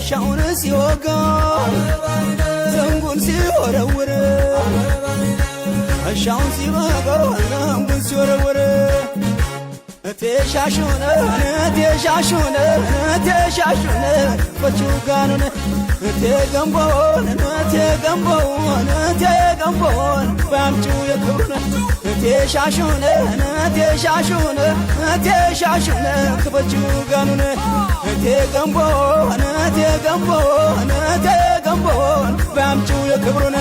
ጋሻውን ሲወጋ ዘንጉን ሲወረውር ጋሻውን ሲበቀር ዘንጉን ሲወረውር ተሻሹነ ተሻሹነ ተሻሹነ በቹጋኑነ ተገምቦን ተገምቦን ተገምቦን ባምጩ የክብሩነ ተሻሹነ ተሻሹነ ተሻሹነ በቹጋኑነ ተገምቦን ተገምቦን ተገምቦን ባምጩ የክብሩነ